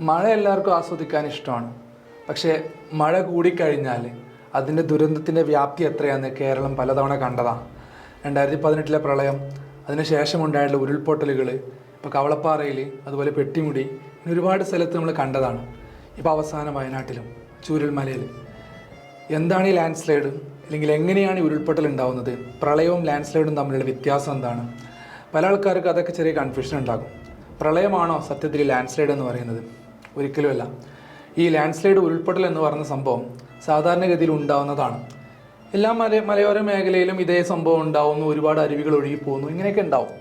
മഴ എല്ലാവർക്കും ആസ്വദിക്കാൻ ഇഷ്ടമാണ്. പക്ഷേ മഴ കൂടിക്കഴിഞ്ഞാൽ അതിൻ്റെ ദുരന്തത്തിൻ്റെ വ്യാപ്തി എത്രയാണെന്ന് കേരളം പലതവണ കണ്ടതാണ്. 2018 പ്രളയം, അതിനുശേഷമുണ്ടായിട്ടുള്ള ഉരുൾപൊട്ടലുകൾ, ഇപ്പോൾ കവളപ്പാറയിൽ, അതുപോലെ പെട്ടിമുടി, ഒരുപാട് സ്ഥലത്ത് നമ്മൾ കണ്ടതാണ്. ഇപ്പോൾ അവസാനം വയനാട്ടിലും ചൂരൽമലയിൽ. എന്താണ് ഈ ലാൻഡ് സ്ലൈഡ്, അല്ലെങ്കിൽ എങ്ങനെയാണ് ഈ ഉരുൾപൊട്ടൽ ഉണ്ടാകുന്നത്, പ്രളയവും ലാൻഡ് സ്ലൈഡും തമ്മിലുള്ള വ്യത്യാസം എന്താണ്? പല ആൾക്കാർക്ക് അതൊക്കെ ചെറിയ കൺഫ്യൂഷൻ ഉണ്ടാകും. പ്രളയമാണോ സത്യത്തിൽ ലാൻഡ് സ്ലൈഡ് എന്ന് പറയുന്നത്? ഒരിക്കലുമല്ല. ഈ ലാൻഡ് സ്ലൈഡ്, ഉരുൾപൊട്ടൽ എന്ന് പറയുന്ന സംഭവം സാധാരണഗതിയിൽ ഉണ്ടാവുന്നതാണ്. എല്ലാ മലയോര മേഖലയിലും ഇതേ സംഭവം ഉണ്ടാവുന്നു, ഒരുപാട് അരുവികൾ ഒഴുകി പോകുന്നു, ഇങ്ങനെയൊക്കെ ഉണ്ടാവും.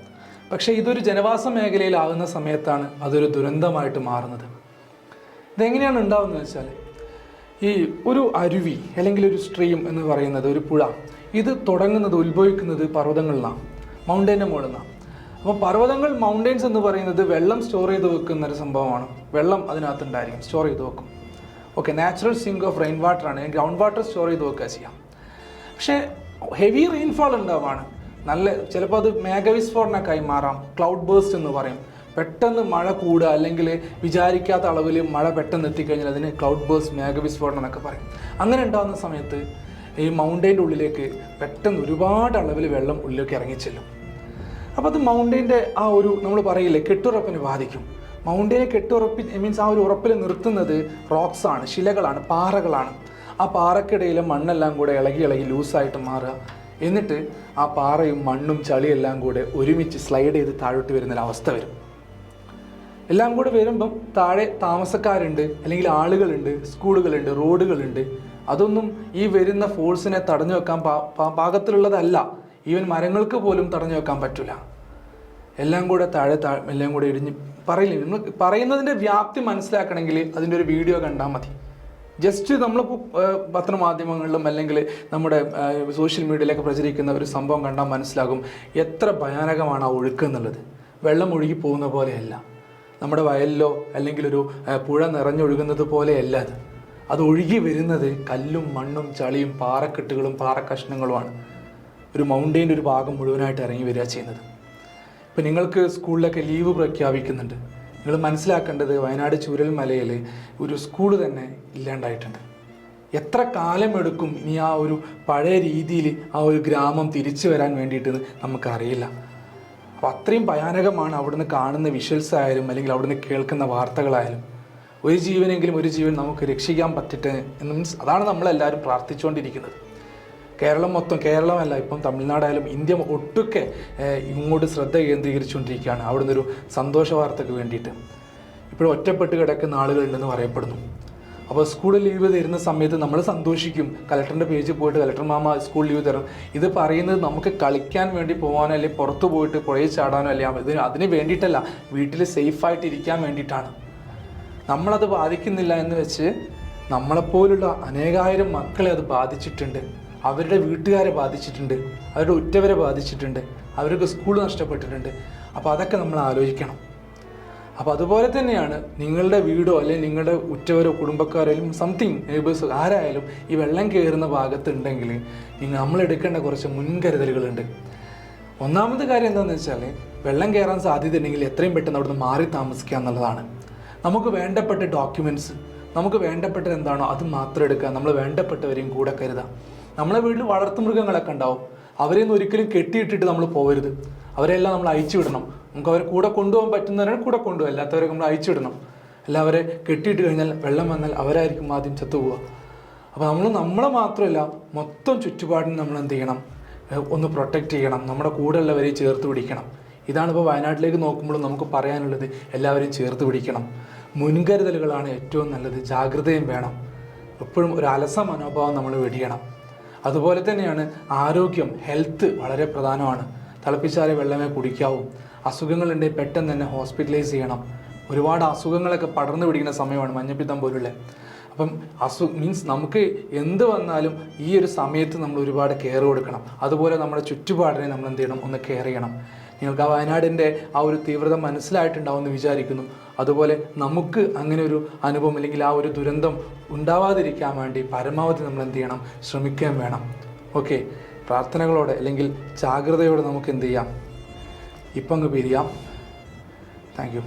പക്ഷേ ഇതൊരു ജനവാസ മേഖലയിലാകുന്ന സമയത്താണ് അതൊരു ദുരന്തമായിട്ട് മാറുന്നത്. ഇതെങ്ങനെയാണ് ഉണ്ടാവുന്നത് വെച്ചാൽ, ഈ ഒരു അരുവി അല്ലെങ്കിൽ ഒരു സ്ട്രീം എന്ന് പറയുന്നത്, ഒരു പുഴ, ഇത് തുടങ്ങുന്നത്, ഉത്ഭവിക്കുന്നത് പർവ്വതങ്ങളിലാണ്, മൗണ്ടൈൻ്റെ മുകളിൽ നിന്നാണ്. അപ്പോൾ പർവ്വതങ്ങൾ, മൗണ്ടെയ്ൻസ് എന്ന് പറയുന്നത് വെള്ളം സ്റ്റോർ ചെയ്ത് വെക്കുന്ന ഒരു സംഭവമാണ്. വെള്ളം അതിനകത്തുണ്ടായിരിക്കും, സ്റ്റോർ ചെയ്ത് വെക്കും. Okay, natural sink of rain water ആണ്, ഗ്രൗണ്ട് വാട്ടർ സ്റ്റോർ ചെയ്ത് വെക്കുക ചെയ്യാം. പക്ഷേ ഹെവി റെയിൻഫാൾ ഉണ്ടാവുകയാണ്, നല്ല, ചിലപ്പോൾ അത് മേഘവിസ്ഫോടനമൊക്കെ ആയി മാറാം, ക്ലൗഡ് ബേസ്റ്റ് എന്ന് പറയും. പെട്ടെന്ന് മഴ കൂടുക, അല്ലെങ്കിൽ വിചാരിക്കാത്ത അളവിൽ മഴ പെട്ടെന്ന് എത്തിക്കഴിഞ്ഞാൽ അതിന് ക്ലൗഡ് ബേസ്റ്റ്, മേഘവിസ്ഫോടനം എന്നൊക്കെ പറയും. അങ്ങനെ ഉണ്ടാകുന്ന സമയത്ത് ഈ മൗണ്ടൈൻ്റെ ഉള്ളിലേക്ക് പെട്ടെന്ന് ഒരുപാട് അളവിൽ വെള്ളം ഉള്ളിലേക്ക് ഇറങ്ങിച്ചെല്ലും. അപ്പോൾ അത് മൗണ്ടൈൻ്റെ ആ ഒരു, നമ്മൾ പറയില്ലേ, കെട്ടുറപ്പിനെ ബാധിക്കും. മൗണ്ടൈനെ മീൻസ് ആ ഒരു ഉറപ്പിൽ നിർത്തുന്നത് റോക്സാണ്, ശിലകളാണ്, പാറകളാണ്. ആ പാറക്കിടയിലെ മണ്ണെല്ലാം കൂടെ ഇളകി ലൂസായിട്ട് മാറുക. എന്നിട്ട് ആ പാറയും മണ്ണും ചളിയെല്ലാം കൂടെ ഒരുമിച്ച് സ്ലൈഡ് ചെയ്ത് താഴോട്ട് വരുന്നൊരവസ്ഥ വരും. എല്ലാം കൂടെ വരുമ്പം താഴെ താമസക്കാരുണ്ട്, അല്ലെങ്കിൽ ആളുകളുണ്ട്, സ്കൂളുകളുണ്ട്, റോഡുകളുണ്ട്. അതൊന്നും ഈ വരുന്ന ഫോഴ്സിനെ തടഞ്ഞു വെക്കാൻ പാകത്തിലുള്ളതല്ല. ഈവൻ മരങ്ങൾക്ക് പോലും തടഞ്ഞു വെക്കാൻ പറ്റില്ല. എല്ലാം കൂടെ എല്ലാം കൂടെ ഇടിഞ്ഞ് പറയില്ലേ. നമ്മൾ പറയുന്നതിൻ്റെ വ്യാപ്തി മനസ്സിലാക്കണമെങ്കിൽ അതിൻ്റെ ഒരു വീഡിയോ കണ്ടാൽ മതി. ജസ്റ്റ് നമ്മളിപ്പോൾ പത്രമാധ്യമങ്ങളിലും അല്ലെങ്കിൽ നമ്മുടെ സോഷ്യൽ മീഡിയയിലൊക്കെ പ്രചരിക്കുന്ന ഒരു സംഭവം കണ്ടാൽ മനസ്സിലാകും എത്ര ഭയാനകമാണ് ആ ഒഴുക്ക് എന്നുള്ളത്. വെള്ളം ഒഴുകി പോകുന്ന പോലെയല്ല, നമ്മുടെ വയലിലോ അല്ലെങ്കിൽ ഒരു പുഴ നിറഞ്ഞൊഴുകുന്നത് പോലെയല്ല അത് ഒഴുകി വരുന്നത് കല്ലും മണ്ണും ചളിയും പാറക്കെട്ടുകളും പാറക്കഷ്ണങ്ങളുമാണ്. ഒരു മൗണ്ടൈൻ്റെ ഒരു ഭാഗം മുഴുവനായിട്ട് ഇറങ്ങി വരിക ചെയ്യുന്നത്. ഇപ്പോൾ നിങ്ങൾക്ക് സ്കൂളിലൊക്കെ ലീവ് പ്രഖ്യാപിക്കുന്നുണ്ട്. നിങ്ങൾ മനസ്സിലാക്കേണ്ടത്, വയനാട് ചൂരൽമലയിൽ ഒരു സ്കൂൾ തന്നെ ഇല്ലാണ്ടായിട്ടുണ്ട്. എത്ര കാലമെടുക്കും ഇനി ആ ഒരു പഴയ രീതിയിൽ ആ ഒരു ഗ്രാമം തിരിച്ചു വരാൻ വേണ്ടിയിട്ട് നമുക്കറിയില്ല. അപ്പോൾ അത്രയും ഭയാനകമാണ് അവിടുന്ന് കാണുന്ന വിഷ്വൽസ് ആയാലും അല്ലെങ്കിൽ അവിടുന്ന് കേൾക്കുന്ന വാർത്തകളായാലും. ഒരു ജീവൻ നമുക്ക് രക്ഷിക്കാൻ പറ്റട്ടെ എന്ന് മീൻസ് അതാണ് നമ്മളെല്ലാവരും പ്രാർത്ഥിച്ചുകൊണ്ടിരിക്കുന്നത്. കേരളം മൊത്തം, കേരളമല്ല, ഇപ്പം തമിഴ്നാടായാലും ഇന്ത്യ ഒട്ടുക്കെ ഇങ്ങോട്ട് ശ്രദ്ധ കേന്ദ്രീകരിച്ചുകൊണ്ടിരിക്കുകയാണ് അവിടുന്ന് ഒരു സന്തോഷ വാർത്തയ്ക്ക് വേണ്ടിയിട്ട്. ഇപ്പോഴും ഒറ്റപ്പെട്ട് കിടക്കുന്ന ആളുകളുണ്ടെന്ന് പറയപ്പെടുന്നു. അപ്പോൾ സ്കൂൾ ലീവ് തരുന്ന സമയത്ത് നമ്മൾ സന്തോഷിക്കും. കലക്ടറിൻ്റെ പേജിൽ പോയിട്ട് കലക്ടർ മാമ സ്കൂൾ ലീവ് തരും. ഇത് പറയുന്നത് നമുക്ക് കളിക്കാൻ വേണ്ടി പോകാനോ അല്ലെങ്കിൽ പുറത്തു പോയിട്ട് പുഴയിൽ ചാടാനോ അല്ലെങ്കിൽ അതിന് വേണ്ടിയിട്ടല്ല, വീട്ടിൽ സേഫായിട്ട് ഇരിക്കാൻ വേണ്ടിയിട്ടാണ്. നമ്മളത് ബാധിക്കുന്നില്ല എന്ന് വെച്ച് നമ്മളെപ്പോലുള്ള അനേകായിരം മക്കളെ അത് ബാധിച്ചിട്ടുണ്ട്. അവരുടെ വീട്ടുകാരെ ബാധിച്ചിട്ടുണ്ട്, അവരുടെ ഉറ്റവരെ ബാധിച്ചിട്ടുണ്ട്, അവർക്ക് സ്കൂൾ നഷ്ടപ്പെട്ടിട്ടുണ്ട്. അപ്പോൾ അതൊക്കെ നമ്മൾ ആലോചിക്കണം. അപ്പോൾ അതുപോലെ തന്നെയാണ് നിങ്ങളുടെ വീടോ അല്ലെങ്കിൽ നിങ്ങളുടെ ഉറ്റവരോ കുടുംബക്കാരോ അല്ലെങ്കിൽ സംതിങ് നെയ്ബേഴ്സോ ആരായാലും ഈ വെള്ളം കയറുന്ന ഭാഗത്തുണ്ടെങ്കിൽ നമ്മൾ എടുക്കേണ്ട കുറച്ച് മുൻകരുതലുകളുണ്ട്. ഒന്നാമത്തെ കാര്യം എന്താണെന്ന് വെച്ചാൽ, വെള്ളം കയറാൻ സാധ്യത ഉണ്ടെങ്കിൽ എത്രയും പെട്ടെന്ന് അവിടുന്ന് മാറി താമസിക്കുക എന്നുള്ളതാണ്. നമുക്ക് വേണ്ടപ്പെട്ട ഡോക്യുമെൻറ്റ്സ്, നമുക്ക് വേണ്ടപ്പെട്ടത് എന്താണോ അത് മാത്രം എടുക്കുക. നമ്മൾ വേണ്ടപ്പെട്ടവരെയും കൂടെ കരുതാം. നമ്മളെ വീട്ടിൽ വളർത്തുമൃഗങ്ങളൊക്കെ ഉണ്ടാവും, അവരെയൊന്നും ഒരിക്കലും കെട്ടിയിട്ടിട്ട് നമ്മൾ പോകരുത്. അവരെല്ലാം നമ്മൾ അയച്ചു വിടണം. നമുക്ക് അവരെ കൂടെ കൊണ്ടുപോകാൻ പറ്റുന്നവരെ കൂടെ കൊണ്ടുപോകും, അല്ലാത്തവരെ നമ്മൾ അയച്ചു വിടണം. എല്ലാവരെ കെട്ടിയിട്ട് കഴിഞ്ഞാൽ വെള്ളം വന്നാൽ അവരായിരിക്കും ആദ്യം ചത്തുപോവുക. അപ്പോൾ നമ്മളെ മാത്രമല്ല, മൊത്തം ചുറ്റുപാടിന് നമ്മൾ എന്ത് ചെയ്യണം, ഒന്ന് പ്രൊട്ടക്റ്റ് ചെയ്യണം, നമ്മുടെ കൂടെ ഉള്ളവരെ ചേർത്ത് പിടിക്കണം. ഇതാണിപ്പോൾ വയനാട്ടിലേക്ക് നോക്കുമ്പോൾ നമുക്ക് പറയാനുള്ളത്, എല്ലാവരെയും ചേർത്ത് പിടിക്കണം. മുൻകരുതലുകളാണ് ഏറ്റവും നല്ലത്. ജാഗ്രതയും വേണം. എപ്പോഴും ഒരു അലസ മനോഭാവം നമ്മൾ വെടിയണം. അതുപോലെ തന്നെയാണ് ആരോഗ്യം, ഹെൽത്ത് വളരെ പ്രധാനമാണ്. തിളപ്പിച്ചാറിയ വെള്ളമേ കുടിക്കാവൂ. അസുഖങ്ങളുണ്ടെങ്കിൽ പെട്ടെന്ന് തന്നെ ഹോസ്പിറ്റലൈസ് ചെയ്യണം. ഒരുപാട് അസുഖങ്ങളൊക്കെ പടർന്നു പിടിക്കുന്ന സമയമാണ് മഞ്ഞപ്പിത്തം പോലുള്ള. അപ്പം മീൻസ് നമുക്ക് എന്ത് വന്നാലും ഈ ഒരു സമയത്ത് നമ്മൾ ഒരുപാട് കെയർ കൊടുക്കണം. അതുപോലെ നമ്മുടെ ചുറ്റുപാടിനെ നമ്മൾ എന്ത് ചെയ്യണം, ഒന്ന് കെയർ ചെയ്യണം. നിങ്ങൾക്ക് ആ വയനാടിൻ്റെ ആ ഒരു തീവ്രത മനസ്സിലായിട്ടുണ്ടാവുമെന്ന് വിചാരിക്കുന്നു. അതുപോലെ നമുക്ക് അങ്ങനെ ഒരു അനുഭവം അല്ലെങ്കിൽ ആ ഒരു ദുരന്തം ഉണ്ടാവാതിരിക്കാൻ വേണ്ടി പരമാവധി നമ്മൾ എന്ത് ചെയ്യണം, ശ്രമിക്കുകയും വേണം. ഓക്കെ, പ്രാർത്ഥനകളോടെ അല്ലെങ്കിൽ ജാഗ്രതയോടെ നമുക്ക് എന്ത് ചെയ്യാം, ഇപ്പം അങ്ങ് പിരിയാം. Thank you.